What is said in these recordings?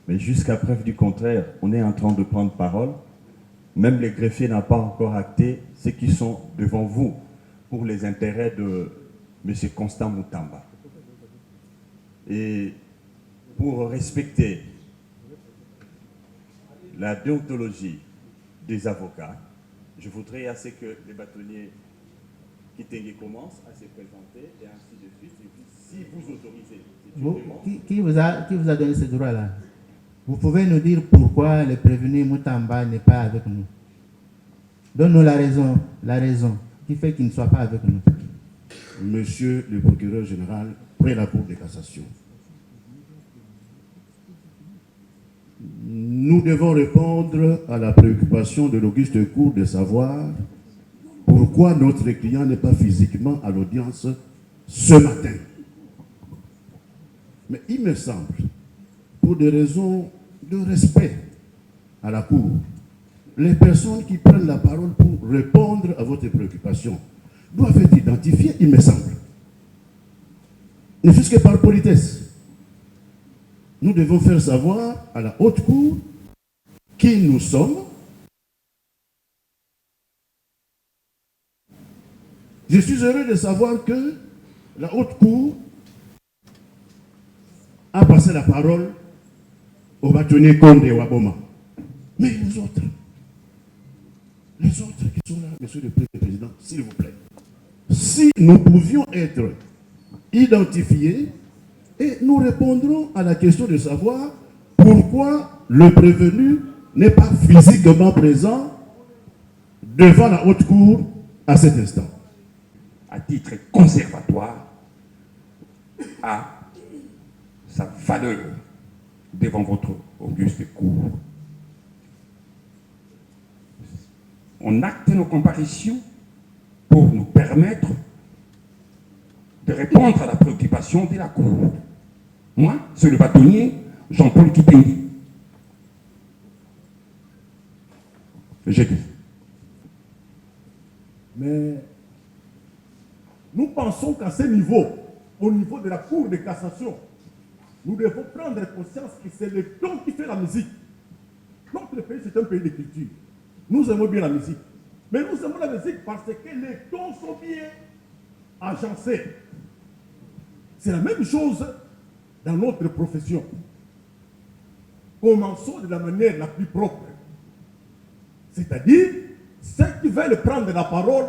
Mais jusqu'à preuve du contraire, on est en train de prendre parole. Même les greffiers n'ont pas encore acté ceux qui sont devant vous pour les intérêts de M. Constant Moutamba. Et pour respecter la déontologie des avocats, je voudrais assez que les bâtonniers Kitenge commencent à se présenter et ainsi de suite. Et puis, si vous autorisez, qui vous a donné ce droit-là? Vous pouvez nous dire pourquoi le prévenu Moutamba n'est pas avec nous? Donne-nous la raison qui fait qu'il ne soit pas avec nous. Monsieur le procureur général, près la Cour de cassation, nous devons répondre à la préoccupation de l'auguste Cour de savoir pourquoi notre client n'est pas physiquement à l'audience ce matin. Mais il me semble, pour des raisons de respect à la Cour, les personnes qui prennent la parole pour répondre à votre préoccupation doivent être identifiées, il me semble. Ne fût-ce que par politesse. Nous devons faire savoir à la haute cour qui nous sommes. Je suis heureux de savoir que la haute cour a passé la parole au bâtonnier Condé Waboma. Mais les autres qui sont là, monsieur le président, s'il vous plaît, si nous pouvions être identifiés, et nous répondrons à la question de savoir pourquoi le prévenu n'est pas physiquement présent devant la haute cour à cet instant. À titre conservatoire, à sa valeur devant votre auguste cour. On acte nos comparaisons pour nous permettre de répondre à la préoccupation de la Cour. Moi, c'est le bâtonnier Jean-Paul Kitenge. J'ai dit. Mais nous pensons qu'à ce niveau, au niveau de la Cour de cassation, nous devons prendre conscience que c'est le ton qui fait la musique. Notre pays, c'est un pays de culture. Nous aimons bien la musique. Mais nous aimons la musique parce que les tons sont bien agencés. C'est la même chose dans notre profession. Commençons de la manière la plus propre. C'est-à-dire, ceux qui veulent prendre la parole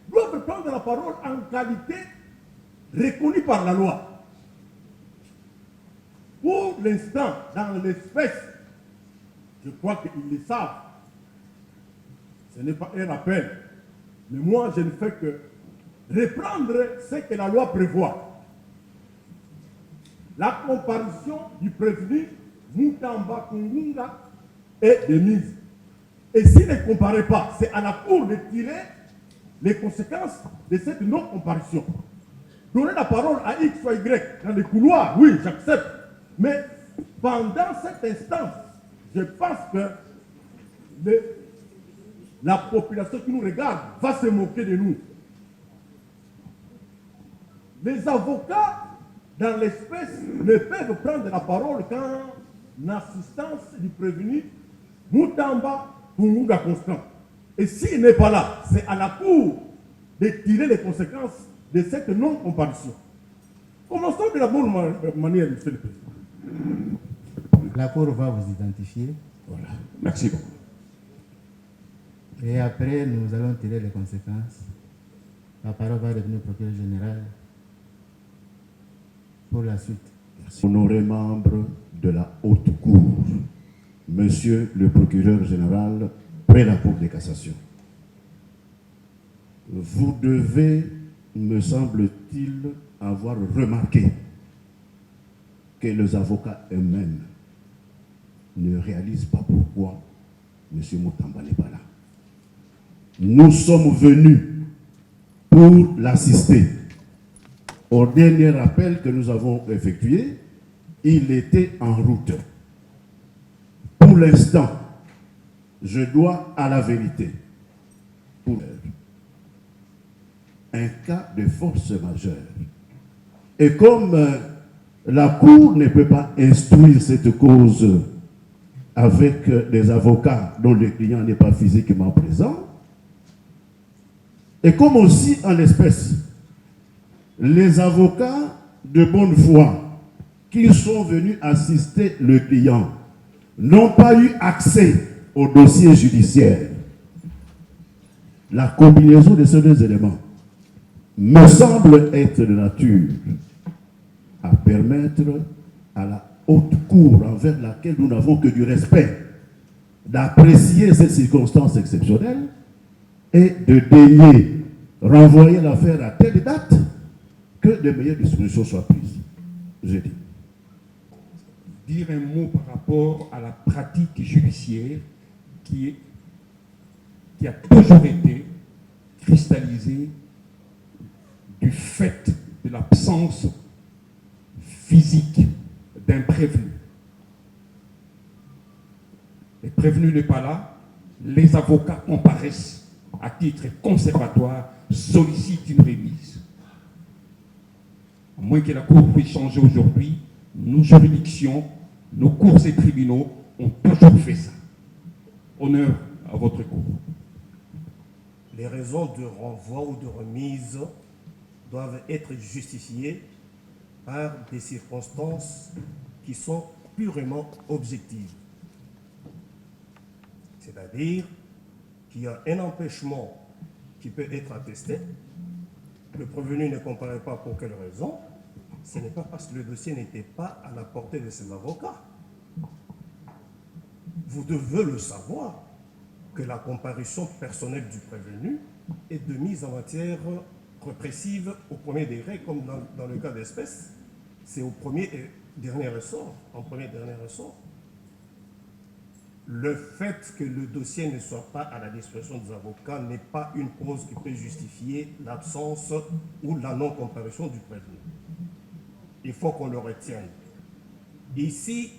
doivent prendre la parole en qualité reconnue par la loi. Pour l'instant, dans l'espèce, je crois qu'ils le savent. Ce n'est pas un rappel. Mais moi, je ne fais que reprendre ce que la loi prévoit. La comparution du prévenu Moutamba Kungunga est de mise. Et s'il ne comparait pas, c'est à la Cour de tirer les conséquences de cette non-comparution. Donner la parole à X ou Y dans les couloirs, oui, j'accepte. Mais pendant cette instance, je pense que la population qui nous regarde va se moquer de nous. Les avocats, dans l'espèce, ne peuvent prendre la parole qu'en assistance du prévenu Moutamba Kungunga Constant. Et s'il n'est pas là, c'est à la Cour de tirer les conséquences de cette non-comparution. Commençons de la bonne manière, monsieur le président. La Cour va vous identifier. Voilà. Merci beaucoup. Et après, nous allons tirer les conséquences. La parole va revenir au procureur général pour la suite. Merci. Honorés membres de la haute cour, monsieur le procureur général, près la Cour de cassation, vous devez, me semble-t-il, avoir remarqué que les avocats eux-mêmes ne réalisent pas pourquoi M. Moutamba n'est pas là. Nous sommes venus pour l'assister. Au dernier appel que nous avons effectué, il était en route. Pour l'instant, je dois à la vérité, pour un cas de force majeure. Et comme La Cour ne peut pas instruire cette cause avec des avocats dont le client n'est pas physiquement présent. Et comme aussi en l'espèce, les avocats de bonne foi qui sont venus assister le client n'ont pas eu accès au dossier judiciaire. La combinaison de ces deux éléments me semble être de nature à permettre à la haute cour envers laquelle nous n'avons que du respect d'apprécier ces circonstances exceptionnelles et de daigner renvoyer l'affaire à telle date que de meilleures dispositions soient prises. J'ai dit. Dire un mot par rapport à la pratique judiciaire qui a toujours été cristallisée du fait de l'absence physique d'un prévenu. Le prévenu n'est pas là, les avocats comparaissent à titre conservatoire, sollicitent une remise. À moins que la Cour puisse changer aujourd'hui, nos juridictions, nos cours et tribunaux ont toujours fait ça. Honneur à votre Cour. Les raisons de renvoi ou de remise doivent être justifiées par des circonstances qui sont purement objectives. C'est-à-dire qu'il y a un empêchement qui peut être attesté, le prévenu ne comparaît pas pour quelle raison, ce n'est pas parce que le dossier n'était pas à la portée de ses avocats. Vous devez le savoir que la comparution personnelle du prévenu est de mise en matière répressive au premier degré, comme dans le cas d'espèce, c'est au premier et dernier ressort, en premier et dernier ressort. Le fait que le dossier ne soit pas à la disposition des avocats n'est pas une cause qui peut justifier l'absence ou la non-comparution du prévenu. Il faut qu'on le retienne. Ici,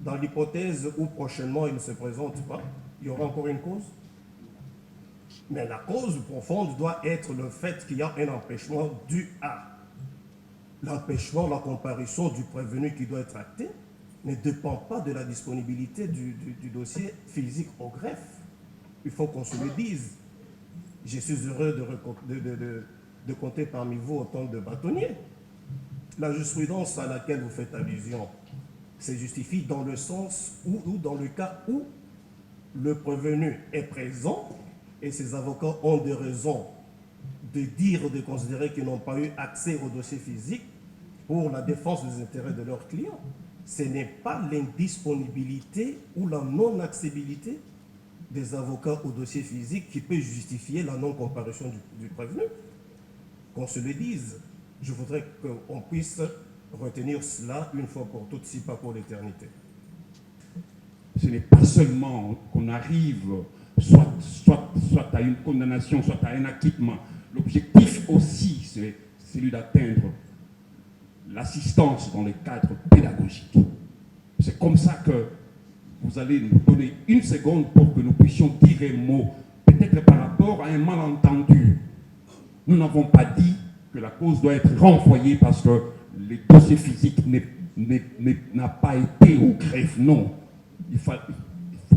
dans l'hypothèse où prochainement il ne se présente pas, il y aura encore une cause. Mais la cause profonde doit être le fait qu'il y a un empêchement dû à l'empêchement, la comparution du prévenu qui doit être acté ne dépend pas de la disponibilité du dossier physique au greffe. Il faut qu'on se le dise. Je suis heureux de compter parmi vous autant de bâtonniers. La jurisprudence à laquelle vous faites allusion se justifie dans le sens ou dans le cas où le prévenu est présent et ses avocats ont des raisons de dire ou de considérer qu'ils n'ont pas eu accès au dossier physique pour la défense des intérêts de leurs clients. Ce n'est pas l'indisponibilité ou la non-accessibilité des avocats au dossier physique qui peut justifier la non-comparution du prévenu. Qu'on se le dise. Je voudrais qu'on puisse retenir cela une fois pour toutes, si pas pour l'éternité. Ce n'est pas seulement qu'on arrive soit à une condamnation, soit à un acquittement. L'objectif aussi, c'est celui d'atteindre l'assistance dans le cadre pédagogique. C'est comme ça que vous allez nous donner une seconde pour que nous puissions dire un mot, peut-être par rapport à un malentendu. Nous n'avons pas dit que la cause doit être renvoyée parce que le dossier physique n'a pas été au greffe. Non. Il faut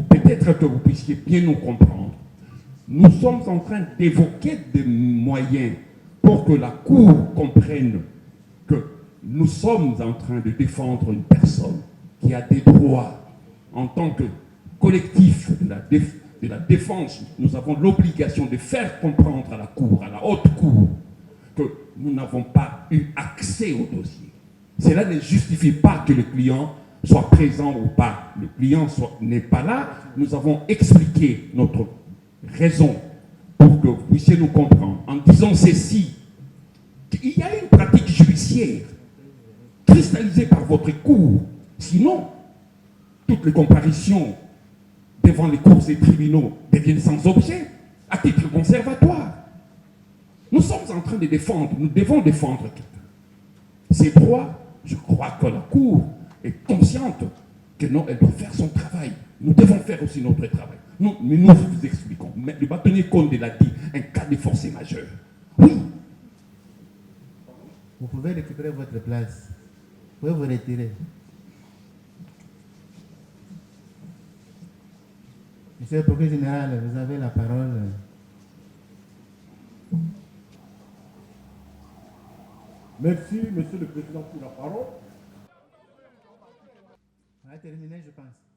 peut-être que vous puissiez bien nous comprendre. Nous sommes en train d'évoquer des moyens pour que la Cour comprenne que nous sommes en train de défendre une personne qui a des droits en tant que collectif de la défense. Nous avons l'obligation de faire comprendre à la Cour, à la haute Cour, que nous n'avons pas eu accès au dossier. Cela ne justifie pas que le client soit présent ou pas. Le client n'est pas là. Nous avons expliqué notre raison pour que vous puissiez nous comprendre. En disant ceci, il y a une pratique judiciaire cristallisée par votre Cour. Sinon, toutes les comparaisons devant les cours et tribunaux deviennent sans objet, à titre conservatoire. Nous sommes en train de défendre, nous devons défendre quelqu'un. Ces droits, je crois que la Cour est consciente que non, elle doit faire son travail. Nous devons faire aussi notre travail. Non, mais nous vous expliquons. Mais le bâtonnier Condé l'a dit, un cas de force majeure. Oui. Vous pouvez récupérer votre place. pouvez vous retirer. Monsieur le procureur général, vous avez la parole. Merci, Monsieur le Président, pour la parole. On a terminé, je pense.